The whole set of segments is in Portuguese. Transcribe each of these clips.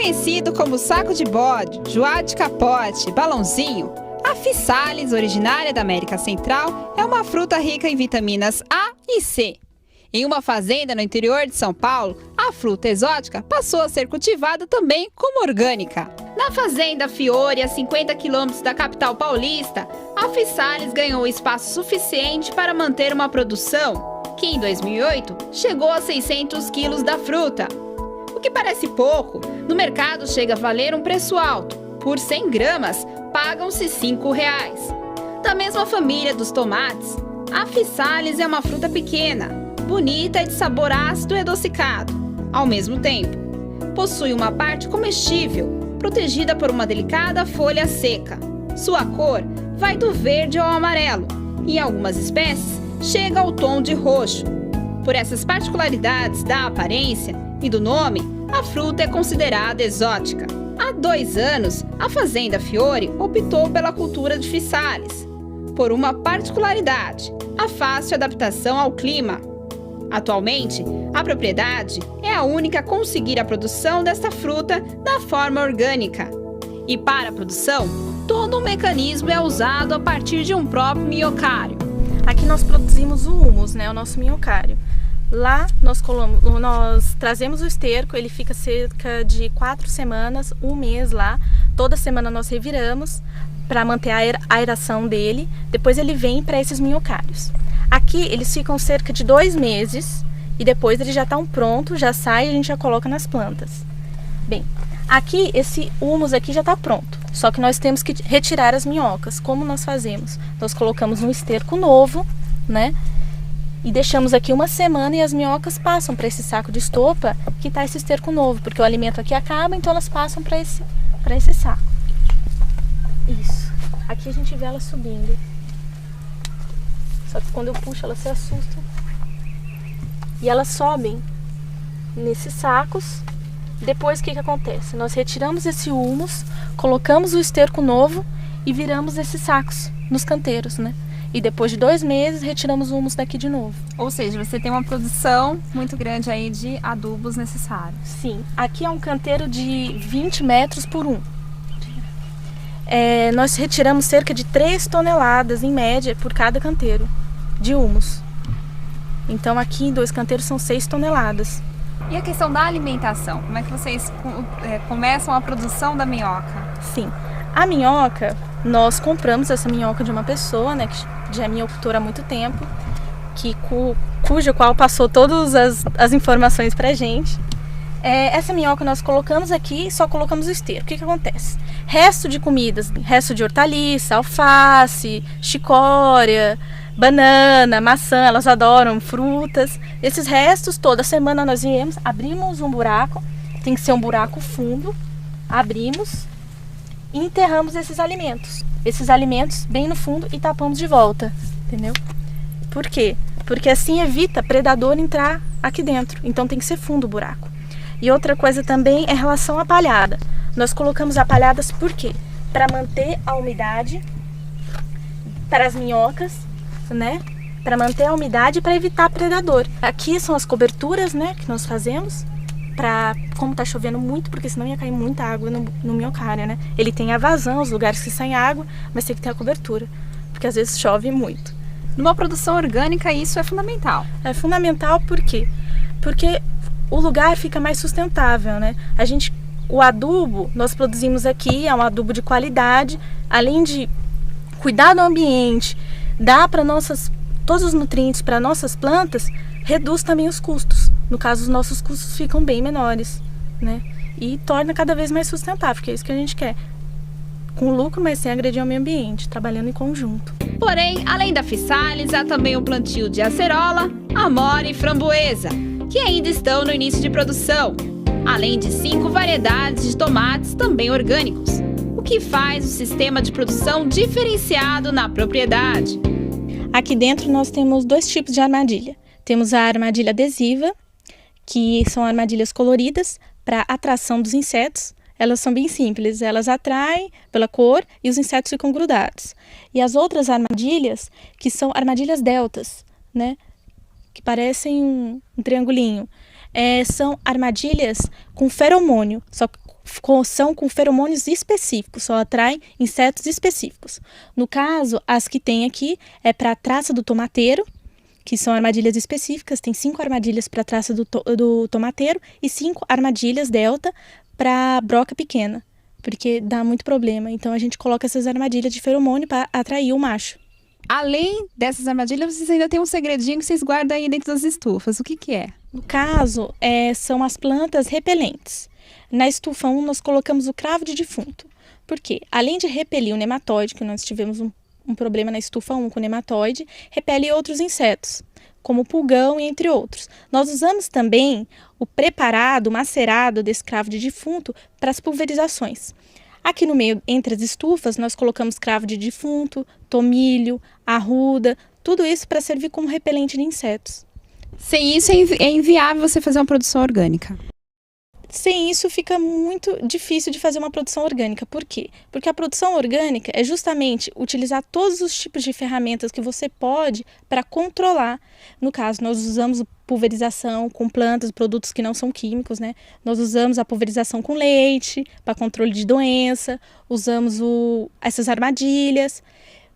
Conhecido como saco de bode, joá de capote, balãozinho, a Physalis, originária da América Central, é uma fruta rica em vitaminas A e C. Em uma fazenda no interior de São Paulo, a fruta exótica passou a ser cultivada também como orgânica. Na fazenda Fiore, a 50 quilômetros da capital paulista, a Physalis ganhou espaço suficiente para manter uma produção que, em 2008, chegou a 600 quilos da fruta. O que parece pouco, no mercado chega a valer um preço alto. Por 100 gramas, pagam-se R$ 5. Da mesma família dos tomates, a Physalis é uma fruta pequena, bonita e de sabor ácido e adocicado. Ao mesmo tempo, possui uma parte comestível, protegida por uma delicada folha seca. Sua cor vai do verde ao amarelo e, em algumas espécies, chega ao tom de roxo. Por essas particularidades da aparência e do nome, a fruta é considerada exótica. Há 2 anos, a Fazenda Fiore optou pela cultura de Physalis, por uma particularidade, a fácil adaptação ao clima. Atualmente, a propriedade é a única a conseguir a produção desta fruta da forma orgânica. E para a produção, todo um mecanismo é usado a partir de um próprio minhocário. Aqui nós produzimos o humus, o nosso minhocário. Lá nós trazemos o esterco, ele fica cerca de 4 semanas, 1 mês lá. Toda semana nós reviramos para manter a aeração dele. Depois ele vem para esses minhocários. Aqui eles ficam cerca de 2 meses e depois eles já estão prontos, já sai e a gente já coloca nas plantas. Bem, aqui esse humus aqui já está pronto, só que nós temos que retirar as minhocas. Como nós fazemos? Nós colocamos um esterco novo, e deixamos aqui 1 semana e as minhocas passam para esse saco de estopa que está esse esterco novo, porque o alimento aqui acaba, então elas passam para esse saco. Isso. Aqui a gente vê elas subindo. Só que quando eu puxo elas se assustam. E elas sobem nesses sacos. Depois o que acontece? Nós retiramos esse humus, colocamos o esterco novo e viramos esses sacos nos canteiros, E depois de 2 meses retiramos o humus daqui de novo. Ou seja, você tem uma produção muito grande aí de adubos necessários. Sim, aqui é um canteiro de 20 metros por 1. Nós retiramos cerca de 3 toneladas em média por cada canteiro de humus. Então aqui em 2 canteiros são 6 toneladas. E a questão da alimentação? Como é que vocês começam a produção da minhoca? Sim, a minhoca, nós compramos essa minhoca de uma pessoa, que já é minhocultora há muito tempo, cujo qual passou todas as informações pra gente. Essa minhoca nós colocamos aqui, só colocamos o esterco. O que acontece? Resto de comidas, resto de hortaliça, alface, chicória, banana, maçã, elas adoram frutas. Esses restos, toda semana nós viemos, abrimos um buraco, tem que ser um buraco fundo, abrimos e enterramos esses alimentos. Esses alimentos bem no fundo e tapamos de volta, entendeu? Por quê? Porque assim evita predador entrar aqui dentro, então tem que ser fundo o buraco. E outra coisa também é em relação à palhada. Nós colocamos a palhadas por quê? Para manter a umidade para as minhocas, Para manter a umidade e para evitar predador. Aqui são as coberturas, que nós fazemos. Como tá chovendo muito, porque senão ia cair muita água no minhocário, Ele tem a vazão, os lugares que saem água, mas tem que ter a cobertura, porque às vezes chove muito. Numa produção orgânica isso é fundamental. É fundamental por quê? Porque o lugar fica mais sustentável, O adubo nós produzimos aqui, é um adubo de qualidade, além de cuidar do ambiente, dar para todos os nutrientes para nossas plantas, reduz também os custos. No caso, os nossos custos ficam bem menores, E torna cada vez mais sustentável, que é isso que a gente quer. Com lucro, mas sem agredir o meio ambiente, trabalhando em conjunto. Porém, além da Physalis, há também o plantio de acerola, amora e framboesa, que ainda estão no início de produção, além de 5 variedades de tomates também orgânicos, o que faz o sistema de produção diferenciado na propriedade. Aqui dentro nós temos 2 tipos de armadilha. Temos a armadilha adesiva, que são armadilhas coloridas para atração dos insetos. Elas são bem simples, elas atraem pela cor e os insetos ficam grudados. E as outras armadilhas, que são armadilhas deltas, que parecem um triangulinho, são armadilhas com feromônio. Só que são com feromônios específicos, só atraem insetos específicos. No caso, as que tem aqui é para a traça do tomateiro, que são armadilhas específicas. Tem 5 armadilhas para a traça do tomateiro e 5 armadilhas delta para broca pequena, porque dá muito problema. Então a gente coloca essas armadilhas de feromônio para atrair o macho. Além dessas armadilhas, vocês ainda tem um segredinho que vocês guardam aí dentro das estufas. O que que é? No caso, são as plantas repelentes. Na estufa 1, nós colocamos o cravo de defunto. Por quê? Além de repelir o nematóide, que nós tivemos um problema na estufa 1 com o nematóide, repele outros insetos, como o pulgão e entre outros. Nós usamos também o preparado, macerado desse cravo de defunto para as pulverizações. Aqui no meio, entre as estufas, nós colocamos cravo de defunto, tomilho, arruda, tudo isso para servir como repelente de insetos. Sem isso é inviável você fazer uma produção orgânica. Sem isso fica muito difícil de fazer uma produção orgânica. Por quê? Porque a produção orgânica é justamente utilizar todos os tipos de ferramentas que você pode para controlar. No caso, nós usamos pulverização com plantas, produtos que não são químicos, né? Nós usamos a pulverização com leite para controle de doença, usamos essas armadilhas,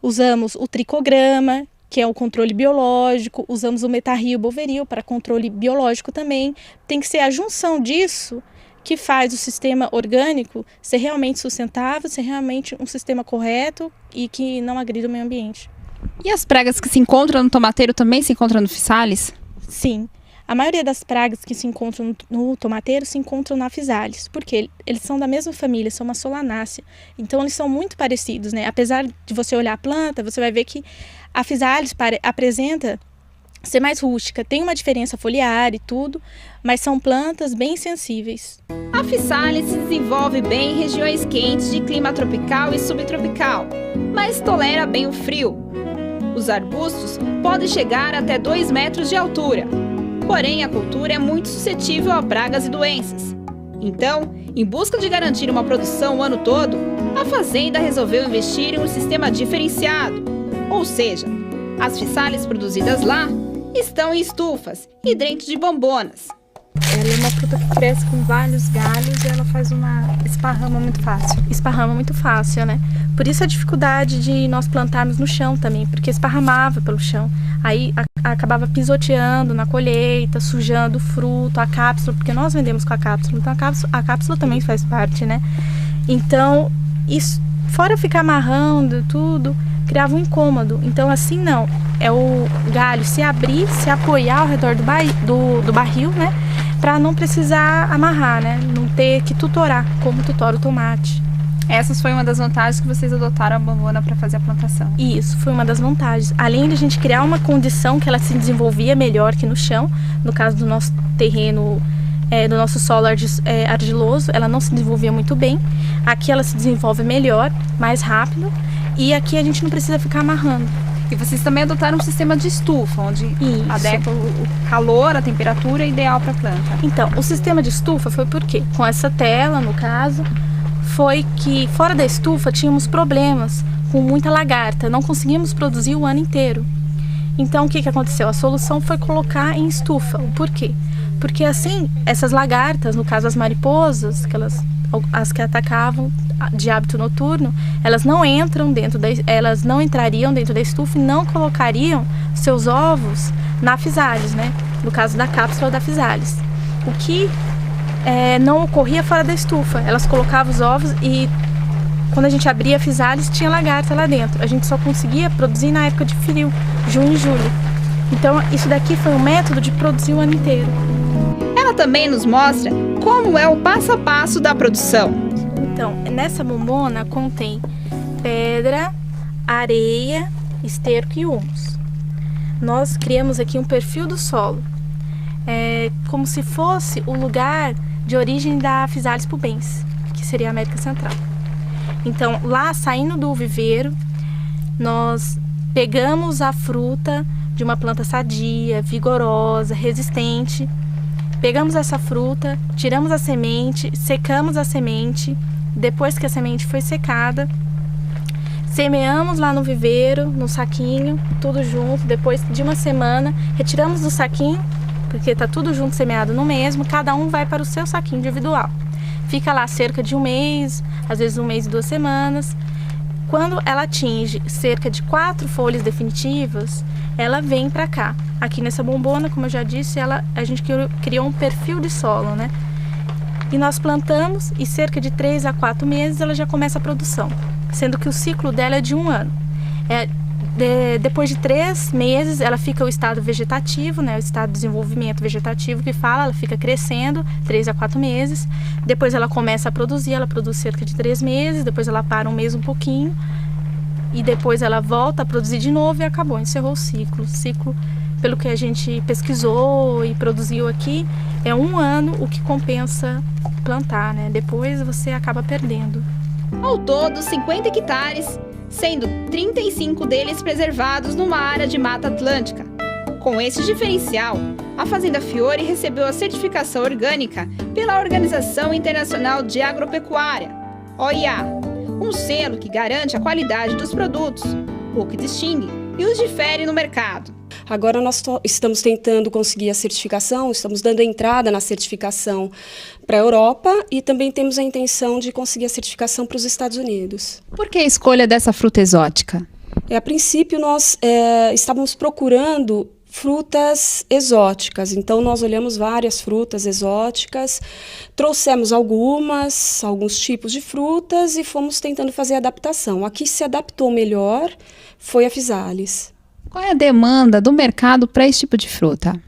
usamos o tricograma, que é o controle biológico, usamos o metarrio boveril para controle biológico também. Tem que ser a junção disso que faz o sistema orgânico ser realmente sustentável, ser realmente um sistema correto e que não agrida o meio ambiente. E as pragas que se encontram no tomateiro também se encontram no Physalis? Sim, a maioria das pragas que se encontram no tomateiro se encontram na Physalis, porque eles são da mesma família, são uma solanácea, então eles são muito parecidos, né? Apesar de você olhar a planta, você vai ver que a Physalis apresenta ser mais rústica, tem uma diferença foliar e tudo, mas são plantas bem sensíveis. A Physalis se desenvolve bem em regiões quentes de clima tropical e subtropical, mas tolera bem o frio. Os arbustos podem chegar até 2 metros de altura, porém a cultura é muito suscetível a pragas e doenças. Então, em busca de garantir uma produção o ano todo, a fazenda resolveu investir em um sistema diferenciado, ou seja, as Physalis produzidas lá estão em estufas e dentro de bombonas. Ela é uma fruta que cresce com vários galhos e ela faz uma esparrama muito fácil. Esparrama muito fácil, né? Por isso a dificuldade de nós plantarmos no chão também, porque esparramava pelo chão. Aí acabava pisoteando na colheita, sujando o fruto, a cápsula, porque nós vendemos com a cápsula, então a cápsula também faz parte, né? Então, isso, fora ficar amarrando tudo, criava um incômodo. Então assim não, é o galho se abrir, se apoiar ao redor do barril, né? Para não precisar amarrar, né? Não ter que tutorar, como tutora o tomate. Essa foi uma das vantagens que vocês adotaram a bombona para fazer a plantação. Isso, foi uma das vantagens. Além de a gente criar uma condição que ela se desenvolvia melhor que no chão, no caso do nosso terreno, do nosso solo argiloso, ela não se desenvolvia muito bem. Aqui ela se desenvolve melhor, mais rápido, e aqui a gente não precisa ficar amarrando. E vocês também adotaram um sistema de estufa, onde adequa o calor, a temperatura ideal para a planta. Então, o sistema de estufa foi por quê? Com essa tela, no caso, foi que fora da estufa tínhamos problemas com muita lagarta, não conseguimos produzir o ano inteiro. Então, o que aconteceu? A solução foi colocar em estufa. O porquê? Porque assim, essas lagartas, no caso as mariposas, as que atacavam de hábito noturno, elas não entrariam dentro da estufa e não colocariam seus ovos na Physalis, né? No caso da cápsula da Physalis. O que não ocorria fora da estufa. Elas colocavam os ovos e quando a gente abria a Physalis tinha lagarta lá dentro. A gente só conseguia produzir na época de frio, junho e julho. Então isso daqui foi um método de produzir o ano inteiro. Ela também nos mostra como é o passo a passo da produção. Então, nessa bombona contém pedra, areia, esterco e humus. Nós criamos aqui um perfil do solo, como se fosse o lugar de origem da Physalis pubens, que seria a América Central. Então, lá saindo do viveiro, nós pegamos a fruta de uma planta sadia, vigorosa, resistente. Pegamos essa fruta, tiramos a semente, secamos a semente. Depois que a semente foi secada, semeamos lá no viveiro, no saquinho, tudo junto. Depois de uma semana, retiramos do saquinho, porque está tudo junto semeado no mesmo. Cada um vai para o seu saquinho individual. fica lá cerca de um mês, às vezes 1 mês e 2 semanas. Quando ela atinge cerca de 4 folhas definitivas, ela vem para cá. Aqui nessa bombona, como eu já disse, a gente criou um perfil de solo, né? E nós plantamos e cerca de 3 a 4 meses ela já começa a produção, sendo que o ciclo dela é de 1 ano. Depois de 3 meses ela fica o estado vegetativo, né? O estado de desenvolvimento vegetativo que fala, ela fica crescendo 3 a 4 meses. Depois ela começa a produzir, ela produz cerca de 3 meses, depois ela para um mês um pouquinho e depois ela volta a produzir de novo e acabou, encerrou o ciclo. O ciclo, pelo que a gente pesquisou e produziu aqui, é 1 ano o que compensa plantar, né? Depois você acaba perdendo. Ao todo, 50 hectares, sendo 35 deles preservados numa área de Mata Atlântica. Com esse diferencial, a Fazenda Fiore recebeu a certificação orgânica pela Organização Internacional de Agropecuária, OIA, um selo que garante a qualidade dos produtos, o que distingue e os difere no mercado. Agora nós estamos tentando conseguir a certificação, estamos dando entrada na certificação para a Europa e também temos a intenção de conseguir a certificação para os Estados Unidos. Por que a escolha dessa fruta exótica? A princípio nós estávamos procurando frutas exóticas, então nós olhamos várias frutas exóticas, trouxemos alguns tipos de frutas e fomos tentando fazer a adaptação. A que se adaptou melhor foi a Physalis. Qual é a demanda do mercado para esse tipo de fruta?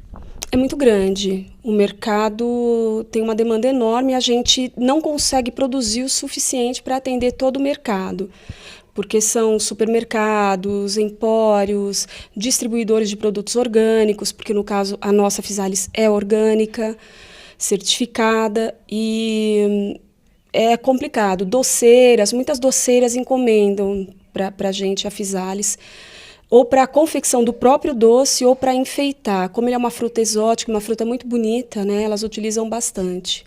É muito grande. O mercado tem uma demanda enorme e a gente não consegue produzir o suficiente para atender todo o mercado, porque são supermercados, empórios, distribuidores de produtos orgânicos, porque no caso a nossa Physalis é orgânica, certificada e é complicado. Muitas doceiras encomendam para a gente a Physalis, ou para a confecção do próprio doce, ou para enfeitar. Como ele é uma fruta exótica, uma fruta muito bonita, né, elas utilizam bastante.